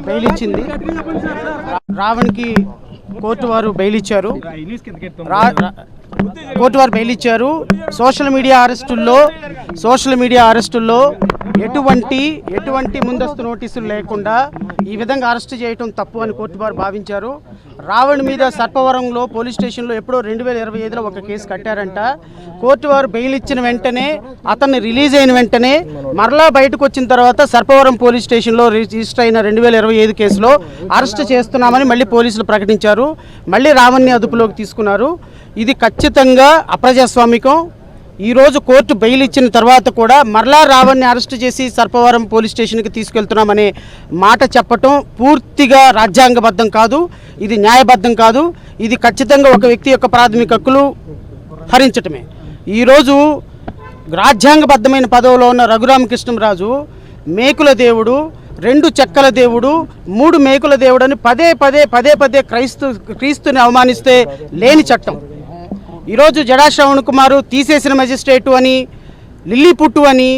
Bail ఇచ్చింది. రావణ్కి court వారు bail ఇచ్చారు. సోషల్ మీడియా అరెస్టుల్లో ఎటువంటి ముందస్తు నోటీసులు లేకుండా ఈ విధంగా అరెస్ట్ చేయటం తప్పు అని కోర్టు వారు భావించారు. రావణ్ మీద సర్పవరంలో పోలీస్ స్టేషన్లో ఎప్పుడో 2025లో ఒక కేసు కట్టారంట. కోర్టు వారు బెయిల్ ఇచ్చిన వెంటనే అతన్ని రిలీజ్ అయిన వెంటనే మరలా బయటకు వచ్చిన తర్వాత సర్పవరం పోలీస్ స్టేషన్లో రిజిస్టర్ అయిన 2025 కేసులో అరెస్ట్ చేస్తున్నామని మళ్ళీ పోలీసులు ప్రకటించారు. మళ్ళీ రావణ్ని అదుపులోకి తీసుకున్నారు. ఇది ఖచ్చితంగా అప్రజాస్వామికం. ఈరోజు కోర్టు బెయిల్ ఇచ్చిన తర్వాత కూడా మరలా రావణ్ని అరెస్ట్ చేసి సర్పవరం పోలీస్ స్టేషన్కి తీసుకెళ్తున్నామనే మాట చెప్పటం పూర్తిగా రాజ్యాంగబద్ధం కాదు, ఇది న్యాయబద్ధం కాదు. ఇది ఖచ్చితంగా ఒక వ్యక్తి యొక్క ప్రాథమిక హక్కులు హరించటమే. ఈరోజు రాజ్యాంగబద్ధమైన పదవిలో ఉన్న రఘురామకృష్ణంరాజు మేకుల దేవుడు, 2 చెక్కల దేవుడు, 3 మేకుల దేవుడు అని పదే క్రీస్తుని అవమానిస్తే లేని చట్టం. ఈరోజు జడా శ్రవణ్ కుమార్ తీసేసిన మెజిస్ట్రేటు అని, లిల్లీ పుట్టు అని,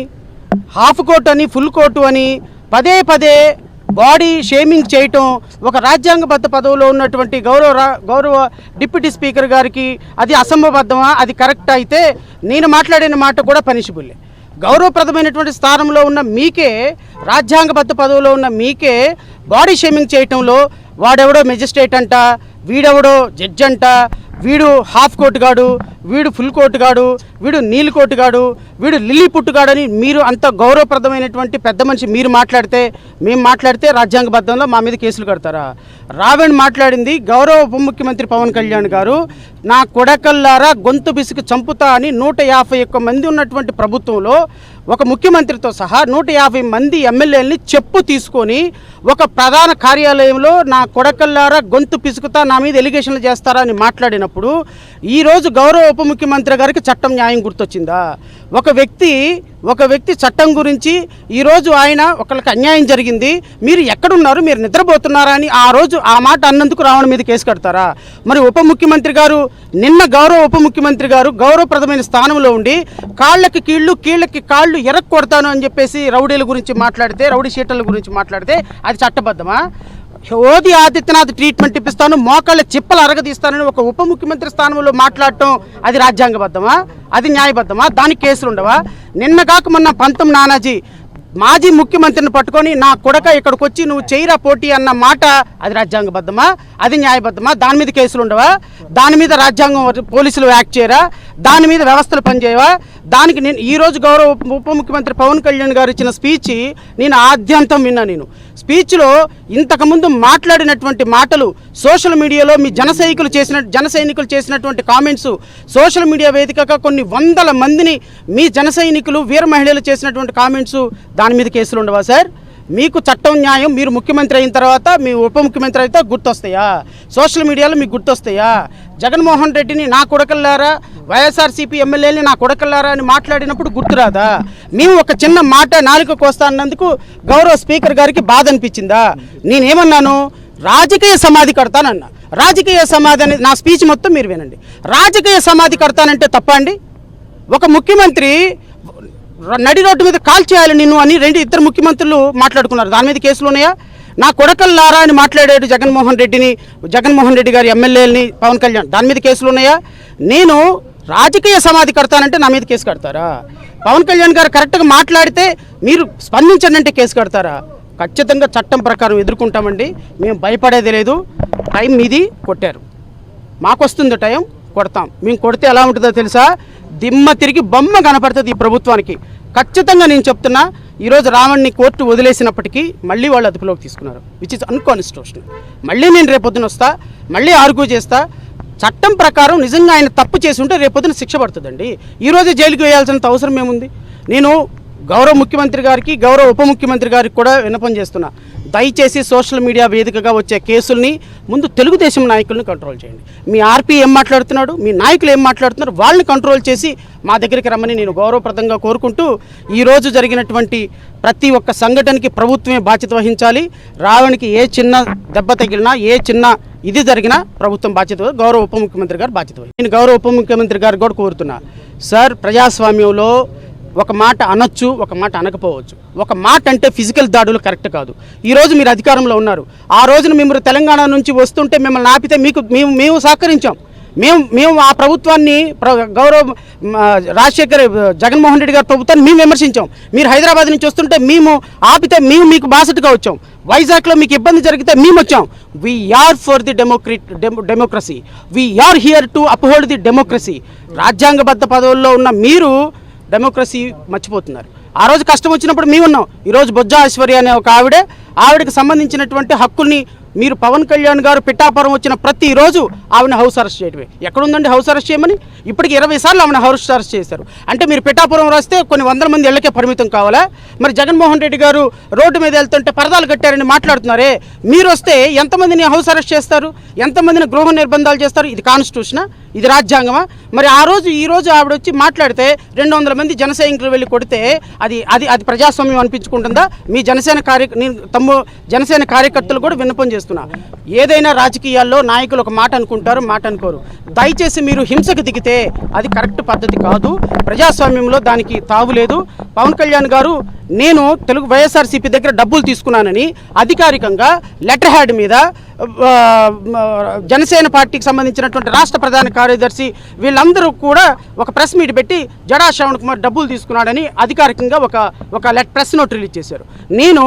హాఫ్ కోట్ అని, ఫుల్ కోటు అని పదే బాడీ షేమింగ్ చేయటం ఒక రాజ్యాంగబద్ధ పదవిలో ఉన్నటువంటి గౌరవ డిప్యూటీ స్పీకర్ గారికి అది అసంబద్ధమా? అది కరెక్ట్ అయితే నేను మాట్లాడిన మాట కూడా పనిషబుల్లే. గౌరవప్రదమైనటువంటి స్థానంలో ఉన్న మీకే, రాజ్యాంగబద్ధ పదవిలో ఉన్న మీకే బాడీ షేమింగ్ చేయటంలో వాడెవడో మెజిస్ట్రేట్ అంట, వీడెవడో జడ్జ్ అంట, వీడు హాఫ్ కోట్ గాడు, వీడు ఫుల్ కోట్ గాడు, వీడు నీల్ కోట్ గాడు, వీడు లిల్లీ పుట్టుగాడని మీరు అంత గౌరవప్రదమైనటువంటి పెద్ద మనిషి మీరు మాట్లాడితే, మేము మాట్లాడితే రాజ్యాంగబద్ధంలో మా మీద కేసులు కడతారా? రావణ్ మాట్లాడింది గౌరవ ఉప ముఖ్యమంత్రి పవన్ కళ్యాణ్ గారు నా కొడకల్లారా గొంతు బిసికి చంపుతా అని 151 మంది ఉన్నటువంటి ప్రభుత్వంలో ఒక ముఖ్యమంత్రితో సహా 150 మంది ఎమ్మెల్యేలని చెప్పు తీసుకొని ఒక ప్రధాన కార్యాలయంలో నా కొడకల్లారా గొంతు పిసుకుతా నా మీద ఎలిగేషన్లు చేస్తారా అని మాట్లాడినప్పుడు ఈరోజు గౌరవ ఉప ముఖ్యమంత్రి గారికి చట్టం న్యాయం గుర్తొచ్చిందా? ఒక వ్యక్తి చట్టం గురించి ఈరోజు ఆయన ఒకరికి అన్యాయం జరిగింది, మీరు ఎక్కడున్నారు, మీరు నిద్రపోతున్నారా అని ఆ రోజు ఆ మాట అన్నందుకు రావణ్ మీద కేసు కడతారా? మరి ఉప ముఖ్యమంత్రి గారు నిన్న గౌరవ ఉప ముఖ్యమంత్రి గారు గౌరవప్రదమైన స్థానంలో ఉండి కాళ్ళకి కాళ్ళు ఎరక్ కొడతాను అని చెప్పేసి రౌడీల గురించి మాట్లాడితే, రౌడీ షీటర్ల గురించి మాట్లాడితే అది చట్టబద్ధమా? యోగి ఆదిత్యనాథ్ ట్రీట్మెంట్ ఇప్పిస్తాను, మోకాళ్ళ చిప్పలు అరగదీస్తానని ఒక ఉప ముఖ్యమంత్రి స్థానంలో మాట్లాడటం అది రాజ్యాంగబద్ధమా? అది న్యాయబద్ధమా? దానికి కేసులు ఉండవా? నిన్న కాక మొన్న పంతం నానాజీ మాజీ ముఖ్యమంత్రిని పట్టుకొని నా కొడక ఇక్కడికి వచ్చి నువ్వు చేయరా పోటీ అన్న మాట అది రాజ్యాంగబద్ధమా? అది న్యాయబద్ధమా? దాని మీద కేసులు ఉండవా? దాని మీద రాజ్యాంగం పోలీసులు యాక్ట్ చేయరా? దాని మీద వ్యవస్థలు పనిచేయవా? దానికి నేను ఈరోజు గౌరవ ఉప ముఖ్యమంత్రి పవన్ కళ్యాణ్ గారు ఇచ్చిన స్పీచ్ నేను ఆద్యంతం విన్నా. నేను స్పీచ్లో ఇంతకుముందు మాట్లాడినటువంటి మాటలు సోషల్ మీడియాలో మీ జన సైనికులు చేసినటువంటి కామెంట్స్, సోషల్ మీడియా వేదికగా కొన్ని వందల మందిని మీ జన సైనికులు వీర మహిళలు చేసినటువంటి కామెంట్స్, దాని మీద కేసులు ఉండవా సార్? మీకు చట్టం న్యాయం మీరు ముఖ్యమంత్రి అయిన తర్వాత మీ ఉప ముఖ్యమంత్రి అయితే గుర్తొస్తాయా? సోషల్ మీడియాలో మీకు గుర్తొస్తాయా? జగన్మోహన్ రెడ్డిని నా కొడకల్లారా, వైఎస్ఆర్సీపీ ఎమ్మెల్యేని నా కొడకల్లారా అని మాట్లాడినప్పుడు గుర్తురాదా? మేము ఒక చిన్న మాట నాలుక కోస్తా అన్నందుకు గౌరవ స్పీకర్ గారికి బాధ అనిపించిందా? నేనేమన్నాను? రాజకీయ సమాధి కడతానన్నా. రాజకీయ సమాధి అనేది నా స్పీచ్ మొత్తం మీరు వినండి. రాజకీయ సమాధి కడతానంటే తప్ప అండి? ఒక ముఖ్యమంత్రి నడి రోడ్డు మీద కాల్ చేయాలి నిన్ను అని 2 ముఖ్యమంత్రులు మాట్లాడుకున్నారు. దాని మీద కేసులు ఉన్నాయా? నా కొడకల్లారా అని మాట్లాడాడు జగన్మోహన్ రెడ్డి గారి ఎమ్మెల్యేలని పవన్ కళ్యాణ్, దాని మీద కేసులు ఉన్నాయా? నేను రాజకీయ సమాధి కడతానంటే నా మీద కేసు కడతారా? పవన్ కళ్యాణ్ గారు కరెక్ట్గా మాట్లాడితే మీరు స్పందించండి అంటే కేసు కడతారా? ఖచ్చితంగా చట్టం ప్రకారం ఎదుర్కొంటామండి, మేము భయపడేది లేదు. టైం మీది కొట్టారు, మాకు వస్తుంది టైం, కొడతాం. మేము కొడితే ఎలా ఉంటుందో తెలుసా? దిమ్మ తిరిగి బొమ్మ కనపడుతుంది ఈ ప్రభుత్వానికి. ఖచ్చితంగా నేను చెప్తున్నా, ఈరోజు రావణ్ని కోర్టు వదిలేసినప్పటికీ మళ్ళీ వాళ్ళు అదుపులోకి తీసుకున్నారు, విచ్ ఇస్ అన్కాన్స్టిట్యూషనల్. మళ్ళీ నేను రేపొద్దున వస్తా, మళ్ళీ ఆర్గ్యూ చేస్తా. చట్టం ప్రకారం నిజంగా ఆయన తప్పు చేసి ఉంటే రేపొద్దున శిక్ష పడుతుందండి. ఈరోజే జైలుకి వేయాల్సిన అవసరం ఏముంది? నేను గౌరవ ముఖ్యమంత్రి గారికి, గౌరవ ఉప ముఖ్యమంత్రి గారికి కూడా విన్నపం చేస్తున్నా, దయచేసి సోషల్ మీడియా వేదికగా వచ్చే కేసుల్ని ముందు తెలుగుదేశం నాయకులను కంట్రోల్ చేయండి. మీ ఆర్పీ ఏం మాట్లాడుతున్నాడు, మీ నాయకులు ఏం మాట్లాడుతున్నారు, వాళ్ళని కంట్రోల్ చేసి మా దగ్గరికి రమ్మని నేను గౌరవప్రదంగా కోరుకుంటూ, ఈరోజు జరిగినటువంటి ప్రతి ఒక్క సంఘటనకి ప్రభుత్వమే బాధ్యత వహించాలి. రావణ్కి ఏ చిన్న దెబ్బ తగిలినా, ఏ చిన్న ఇది జరిగినా ప్రభుత్వం బాధ్యత, గౌరవ ఉప ముఖ్యమంత్రి గారు బాధ్యత. నేను గౌరవ ఉప ముఖ్యమంత్రి గారు కూడా కోరుతున్నా, సార్ ప్రజాస్వామ్యంలో ఒక మాట అనొచ్చు, ఒక మాట అనకపోవచ్చు. ఒక మాట అంటే ఫిజికల్ దాడులు కరెక్ట్ కాదు. ఈరోజు మీరు అధికారంలో ఉన్నారు. ఆ రోజున మిమ్మల్ని తెలంగాణ నుంచి వస్తుంటే మిమ్మల్ని ఆపితే మేము సహకరించాం. మేము ఆ ప్రభుత్వాన్ని గౌరవ రాజశేఖర్ జగన్మోహన్ రెడ్డి గారి ప్రభుత్వాన్ని మేము విమర్శించాం. మీరు హైదరాబాద్ నుంచి వస్తుంటే మేము ఆపితే మీకు బాసటగా వచ్చాం. వైజాగ్లో మీకు ఇబ్బంది జరిగితే మేము వచ్చాం. We are for the democracy. We are here to uphold the democracy. రాజ్యాంగబద్ధ పదవుల్లో ఉన్న మీరు డెమోక్రసీ మర్చిపోతున్నారు. ఆ రోజు కష్టం వచ్చినప్పుడు మేము ఉన్నాం. ఈరోజు బొజ్జా ఐశ్వర్య అనే ఒక ఆవిడకి సంబంధించినటువంటి హక్కుల్ని మీరు పవన్ కళ్యాణ్ గారు పిఠాపురం వచ్చిన ప్రతిరోజు ఆవిడని హౌస్ అరెస్ట్ చేయడమే. ఎక్కడుందండి హౌస్ అరెస్ట్ చేయమని? ఇప్పటికి 20 సార్లు ఆవిడ హౌస్ అరెస్ట్ చేశారు. అంటే మీరు పిఠాపురం రాస్తే కొన్ని వందల మంది ఇళ్లకే పరిమితం కావాలా? మరి జగన్మోహన్ రెడ్డి గారు రోడ్డు మీద వెళ్తుంటే పరదాలు కట్టారని మాట్లాడుతున్నారే, మీరు వస్తే ఎంతమందిని హౌస్ అరెస్ట్ చేస్తారు? ఎంతమందిని గృహ నిర్బంధాలు చేస్తారు? ఇది కాన్స్టిట్యూషనా? ఇది రాజ్యాంగమా? మరి ఈ రోజు ఆవిడ వచ్చి మాట్లాడితే 200 మంది జన సైనికులు వెళ్ళి కొడితే అది ప్రజాస్వామ్యం అనిపించుకుంటుందా? మీ జనసేన కార్యకర్తలు కూడా విన్నపం చేస్తున్నా, ఏదైనా రాజకీయాల్లో నాయకులు ఒక మాట అనుకుంటారు, మాట అనుకోరు. దయచేసి మీరు హింసకు దిగితే అది కరెక్ట్ పద్ధతి కాదు. ప్రజాస్వామ్యంలో దానికి తావులేదు. పవన్ కళ్యాణ్ గారు నేను వైఎస్ఆర్సీపీ దగ్గర డబ్బులు తీసుకున్నానని అధికారికంగా లెటర్ హ్యాడ్ మీద జనసేన పార్టీకి సంబంధించినటువంటి రాష్ట్ర ప్రధాన కార్యదర్శి వీళ్ళందరూ కూడా ఒక ప్రెస్ మీట్ పెట్టి జడా శ్రవణ్ కుమార్ డబ్బులు తీసుకున్నాడని అధికారికంగా ఒక ప్రెస్ నోట్ రిలీజ్ చేశారు. నేను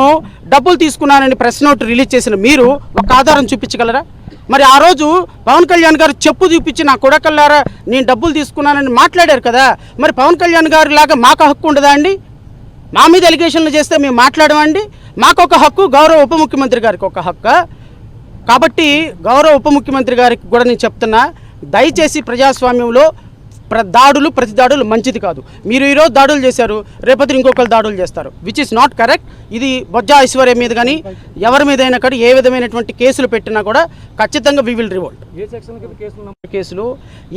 డబ్బులు తీసుకున్నానని ప్రెస్ నోట్ రిలీజ్ చేసిన మీరు ఒక ఆధారం చూపించగలరా? మరి ఆ రోజు పవన్ కళ్యాణ్ గారు చెప్పు చూపించి నా కొడకల్లారా నేను డబ్బులు తీసుకున్నానని మాట్లాడారు కదా. మరి పవన్ కళ్యాణ్ గారి లాగా మాకు హక్కు ఉండదా అండి? మా మీద ఎలిగేషన్లు చేస్తే మేము మాట్లాడమండి? మాకు ఒక హక్కు, గౌరవ ఉప ముఖ్యమంత్రి గారికి ఒక హక్కు. కాబట్టి గౌరవ ఉప ముఖ్యమంత్రి గారికి కూడా నేను చెప్తున్నా, దయచేసి ప్రజాస్వామ్యంలో ప్రతి దాడులు మంచిది కాదు. మీరు ఈరోజు దాడులు చేశారు, రేపటి ఇంకొకరు దాడులు చేస్తారు, విచ్ ఇస్ నాట్ కరెక్ట్. ఇది బొజ్జా ఐశ్వర్య మీద కానీ ఎవరి మీదైనా కానీ ఏ విధమైనటువంటి కేసులు పెట్టినా కూడా ఖచ్చితంగా వి విల్ రివోల్ట్. కేసులు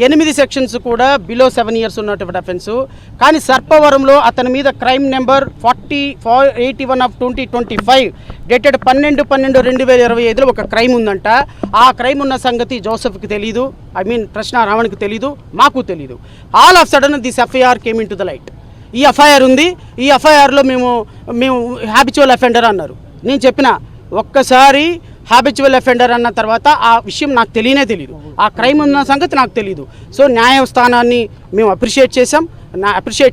8 సెక్షన్స్ కూడా బిలో 7 years ఉన్నటువంటి అఫెన్సు. కానీ సర్పవరంలో అతని మీద క్రైమ్ నెంబర్ 41/2025 డేటెడ్ 12/12/2025లో ఒక క్రైమ్ ఉందంట. ఆ క్రైమ్ ఉన్న సంగతి జోసెఫ్కి తెలీదు, ప్రశ్న రావణ్కి తెలీదు, మాకు తెలీదు. All of sudden this FIR came in to the light. ఈ ఎఫ్ఐఆర్ ఉంది, ఈ ఎఫ్ఐఆర్లో మేము హ్యాబిచువల్ అఫెండర్ అన్నారు. నేను చెప్పిన ఒక్కసారి హ్యాబిచువల్ అఫెండర్ అన్న తర్వాత ఆ విషయం నాకు తెలియదు, ఆ క్రైమ్ ఉన్న సంగతి నాకు తెలీదు. సో న్యాయస్థానాన్ని మేము అప్రిషియేట్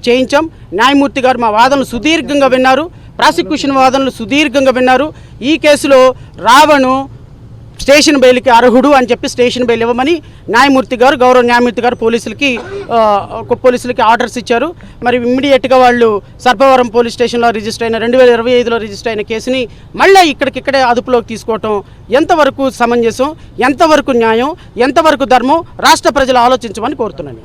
చేయించాం. న్యాయమూర్తి గారు మా వాదనలు సుదీర్ఘంగా విన్నారు, ప్రాసిక్యూషన్ వాదనలు సుదీర్ఘంగా విన్నారు. ఈ కేసులో రావణు స్టేషన్ బెయిల్కి అర్హుడు అని చెప్పి స్టేషన్ బెయిల్ ఇవ్వమని గౌరవ న్యాయమూర్తి గారు పోలీసులకి ఆర్డర్స్ ఇచ్చారు. మరి ఇమ్మీడియట్గా వాళ్ళు సర్పవరం పోలీస్ స్టేషన్లో రిజిస్టర్ అయిన 2025లో రిజిస్టర్ అయిన కేసుని మళ్ళీ ఇక్కడికిక్కడే అదుపులోకి తీసుకోవటం ఎంతవరకు సమంజసం, ఎంతవరకు న్యాయం, ఎంతవరకు ధర్మం రాష్ట్ర ప్రజలు ఆలోచించమని కోరుతున్నాను.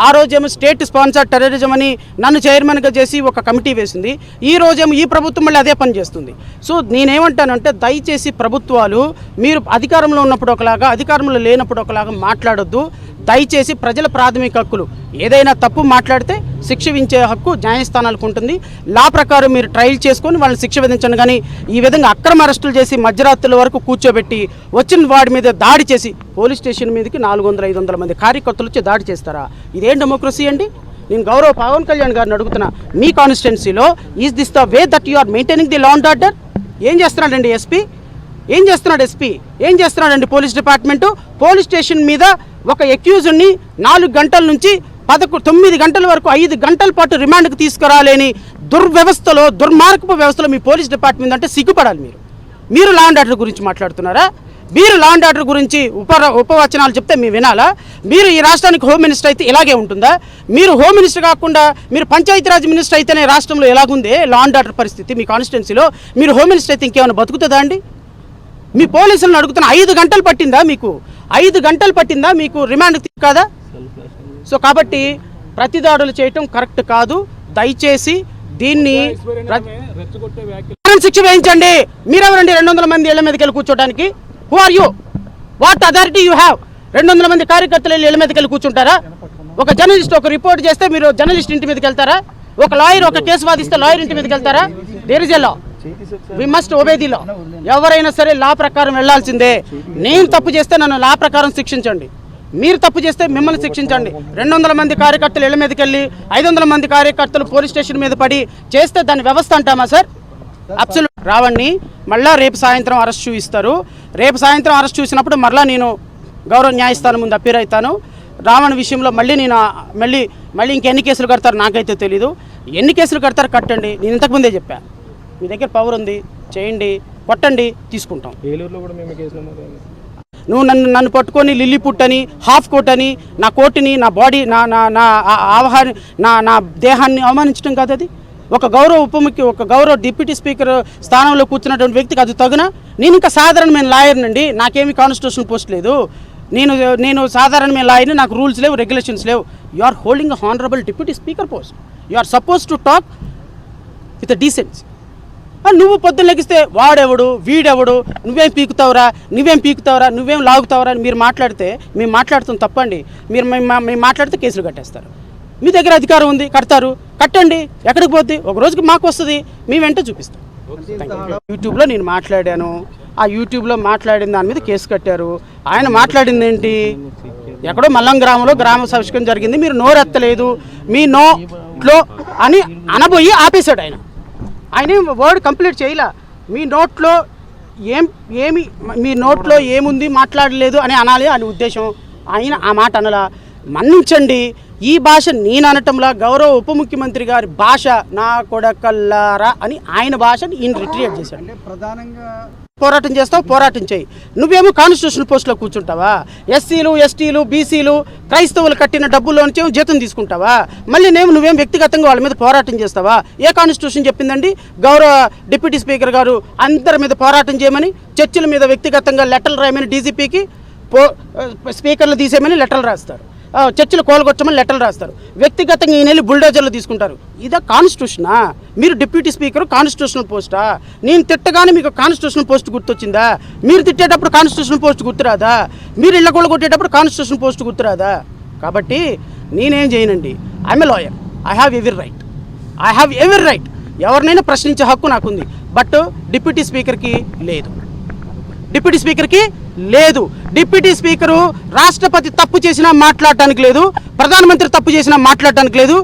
ఆ రోజేమో స్టేట్ స్పాన్సర్డ్ టెర్రరిజం అని నన్ను చైర్మన్గా చేసి ఒక కమిటీ వేసింది. ఈ రోజేమో ఈ ప్రభుత్వం మళ్ళీ అదే పని చేస్తుంది. సో నేనేమంటానంటే దయచేసి ప్రభుత్వాలు మీరు అధికారంలో ఉన్నప్పుడు ఒకలాగా, అధికారంలో లేనప్పుడు ఒకలాగా మాట్లాడొద్దు. దయచేసి ప్రజల ప్రాథమిక హక్కులు, ఏదైనా తప్పు మాట్లాడితే శిక్ష విధించే హక్కు న్యాయస్థానాలకు ఉంటుంది. లా ప్రకారం మీరు ట్రయల్ చేసుకొని వాళ్ళని శిక్ష విధించండి. కానీ ఈ విధంగా అక్రమ అరెస్టులు చేసి మధ్యరాత్రుల వరకు కూర్చోబెట్టి వచ్చిన వాడి మీద దాడి చేసి పోలీస్ స్టేషన్ మీదకి 400-500 మంది కార్యకర్తలు వచ్చి దాడి చేస్తారా? ఇదేం డెమోక్రసీ అండి? నేను గౌరవ పవన్ కళ్యాణ్ గారిని అడుగుతున్నా, మీ కాన్స్టిట్యున్సీలో is this the way that you are maintaining the law and order? ఏం చేస్తున్నాడండి ఎస్పీ? ఏం చేస్తున్నాడండి పోలీస్ డిపార్ట్మెంటు? పోలీస్ స్టేషన్ మీద ఒక అక్యూజ్డ్ని 4 గంటల నుంచి 9 గంటల వరకు 5 గంటల పాటు రిమాండ్కి తీసుకురాలేని దుర్మార్గపు వ్యవస్థలో మీ పోలీస్ డిపార్ట్మెంట్ అంటే సిగ్గుపడాలి. మీరు లా అండ్ ఆర్డర్ గురించి మాట్లాడుతున్నారా? మీరు లా అండ్ ఆర్డర్ గురించి ఉపవచనాలు చెప్తే మేము వినాలా? మీరు ఈ రాష్ట్రానికి హోమ్ మినిస్టర్ అయితే ఇలాగే ఉంటుందా? మీరు హోమ్ మినిస్టర్ కాకుండా మీరు పంచాయతీరాజ్ మినిస్టర్ అయితేనే రాష్ట్రంలో ఎలాగుంది లా అండ్ ఆర్డర్ పరిస్థితి? మీ కాన్స్టిట్యున్సీలో మీరు హోమ్ మినిస్టర్ అయితే ఇంకేమైనా బతుకుతుందా అండి? మీ పోలీసులను అడుగుతున్న 5 గంటలు పట్టిందా మీకు? 5 గంటలు పట్టిందా మీకు రిమాండ్ కాదా? సో కాబట్టి ప్రతి దాడులు చేయటం కరెక్ట్ కాదు. దయచేసి దీన్ని శిక్ష వేయించండి. మీరెవరండి 200 మంది ఇళ్ల మీదకి వెళ్ళి కూర్చోడానికి? Who are you? What authority you have? 200 మంది కార్యకర్తలు ఇళ్ల మీదకి వెళ్ళి కూర్చుంటారా? ఒక జర్నలిస్ట్ ఒక రిపోర్ట్ చేస్తే మీరు జర్నలిస్ట్ ఇంటి మీదకి వెళ్తారా? ఒక లాయర్ ఒక కేసు వాదిస్తే లాయర్ ఇంటి మీదకి వెళ్తారా? There is a law, we must obey the law. ఎవరైనా సరే లా ప్రకారం వెళ్లాల్సిందే. నేను తప్పు చేస్తే నన్ను లా ప్రకారం శిక్షించండి. మీరు తప్పు చేస్తే మిమ్మల్ని శిక్షించండి. 200 మంది కార్యకర్తలు ఇళ్ల మీదకి వెళ్ళి 500 మంది కార్యకర్తలు పోలీస్ స్టేషన్ మీద పడి చేస్తే దాని వ్యవస్థ అంటామా సార్? అబ్సల్యూట్. రావణ్ణి మళ్ళా రేపు సాయంత్రం అరెస్ట్ చూపిస్తారు. రేపు సాయంత్రం అరెస్ట్ చూసినప్పుడు మళ్ళీ నేను గౌరవ న్యాయస్థానం ముందు అప్పీర్ అవుతాను. రావణ్ విషయంలో మళ్ళీ ఇంకెన్ని కేసులు కడతారు నాకైతే తెలీదు. ఎన్ని కేసులు కడతారు కట్టండి. నేను ఇంతకుముందే చెప్పాను, మీ దగ్గర పవర్ ఉంది, చేయండి, కొట్టండి, తీసుకుంటాం. ఏలూరులో కూడా మేము కేసులు నమోదు. నువ్వు నన్ను పట్టుకొని లిల్లీ పుట్ అని, హాఫ్ కోట్ అని, నా కోటిని, నా బాడీ, నా దేహాన్ని అవమానించడం కాదు అది. ఒక గౌరవ డిప్యూటీ స్పీకర్ స్థానంలో కూర్చున్నటువంటి వ్యక్తికి అది తగునా? నేను ఇంకా సాధారణమైన లాయర్నండి, నాకేమీ కాన్స్టిట్యూషన్ పోస్ట్ లేదు. నేను సాధారణమైన లాయర్ని, నాకు రూల్స్ లేవు, రెగ్యులేషన్స్ లేవు. You are holding a honourable deputy speaker post. You are suppose to talk with a decency. నువ్వు పొద్దున్న లెగిస్తే వాడెవడు, వీడెవడు, నువ్వేం పీకుతావురా, నువ్వేం లాగుతావురా అని మీరు మాట్లాడితే మేము మాట్లాడుతాం తప్పండి. మేము మాట్లాడితే కేసులు కట్టేస్తారు. మీ దగ్గర అధికారం ఉంది, కడతారు, కట్టండి. ఎక్కడికి పోద్ది? ఒక రోజుకి మాకు వస్తుంది, మేము వెంట చూపిస్తాం. యూట్యూబ్లో నేను మాట్లాడాను, ఆ యూట్యూబ్లో మాట్లాడిన దాని మీద కేసు కట్టారు. ఆయన మాట్లాడింది ఏంటి? ఎక్కడో మల్లం గ్రామంలో గ్రామ సంస్కరణ జరిగింది, మీరు నోరెత్తలేదు, మీ నోట్లో అని అనబోయి ఆపేశాడు ఆయన. ఆయన వర్డ్ కంప్లీట్ చేయలే. మీ నోట్లో ఏముంది మాట్లాడలేదు అని అనాలి అని ఉద్దేశం. ఆయన ఆ మాట అనలా. మన్నించండి, ఈ భాష నేను అనటంలా గౌరవ ఉప ముఖ్యమంత్రి గారి భాష నా కొడకల్లారా అని ఆయన భాషని ఈయన రిట్రీట్ చేశాడు. ప్రధానంగా పోరాటం చేస్తావు, పోరాటం చేయి. నువ్వేమో కాన్స్టిట్యూషన్ పోస్ట్లో కూర్చుంటావా? ఎస్సీలు, ఎస్టీలు, బీసీలు, క్రైస్తవులు కట్టిన డబ్బుల్లోంచి జీతం తీసుకుంటావా? మళ్ళీ నువ్వేం వ్యక్తిగతంగా వాళ్ళ మీద పోరాటం చేస్తావా? ఏ కాన్స్టిట్యూషన్ చెప్పిందండి గౌరవ డిప్యూటీ స్పీకర్ గారు అందరి మీద పోరాటం చేయమని, చర్చిల మీద వ్యక్తిగతంగా లెటర్లు రాయమని, డీజీపీకి స్పీకర్లు తీసేయమని లెటర్లు రాస్తారు, చర్చలు కోలుకొచ్చమని లెటర్లు రాస్తారు, వ్యక్తిగతంగా ఈయన వెళ్ళి బుల్డోజర్లు తీసుకుంటారు. ఇదా కాన్స్టిట్యూషనా? మీరు డిప్యూటీ స్పీకర్ కాన్స్టిట్యూషనల్ పోస్టా? నేను తిట్టగానే మీకు కాన్స్టిట్యూషనల్ పోస్ట్ గుర్తొచ్చిందా? మీరు తిట్టేటప్పుడు కాన్స్టిట్యూషనల్ పోస్ట్ గుర్తురాదా? మీరు ఇళ్ళ కూడా కొట్టేటప్పుడు కాన్స్టిట్యూషనల్ పోస్ట్ గుర్తురాదా? కాబట్టి నేనేం చేయనండి. I'm a lawyer, I have every right. ఎవరినైనా ప్రశ్నించే హక్కు నాకుంది. బట్ డిప్యూటీ స్పీకర్కి లేదు. డిప్యూటీ స్పీకరు రాష్ట్రపతి తప్పు చేసినా మాట్లాడటానికి లేదు, ప్రధానమంత్రి తప్పు చేసినా మాట్లాడటానికి లేదు,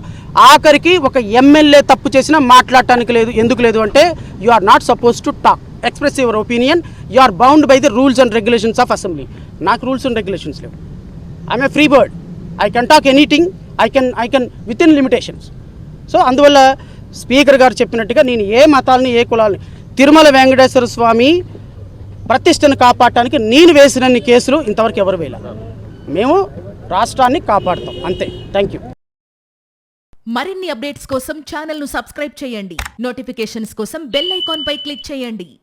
ఆఖరికి ఒక ఎమ్మెల్యే తప్పు చేసినా మాట్లాడటానికి లేదు. ఎందుకు లేదు అంటే you are not suppose to talk, express your opinion, you are bound by the rules and regulations of assembly. నాకు రూల్స్ అండ్ రెగ్యులేషన్స్ లేవు. I'm a free bird, I can talk anything, I can with in limitations. So అందువల్ల speaker గారు చెప్పినట్టుగా నేను ఏ మతాలని, ఏ కులాలని, తిరుమల వెంకటేశ్వర స్వామి ప్రతిష్టను కాపాడటానికి నేను వేసినన్ని కేసులు ఇంతవరకు ఎవరు వేయాలి. మేము రాష్ట్రాన్ని కాపాడుతాం, అంతే. Thank you. మరిన్ని అప్డేట్స్ కోసం ఛానల్ను సబ్స్క్రైబ్ చేయండి. నోటిఫికేషన్స్ కోసం బెల్ ఐకాన్ పై క్లిక్ చేయండి.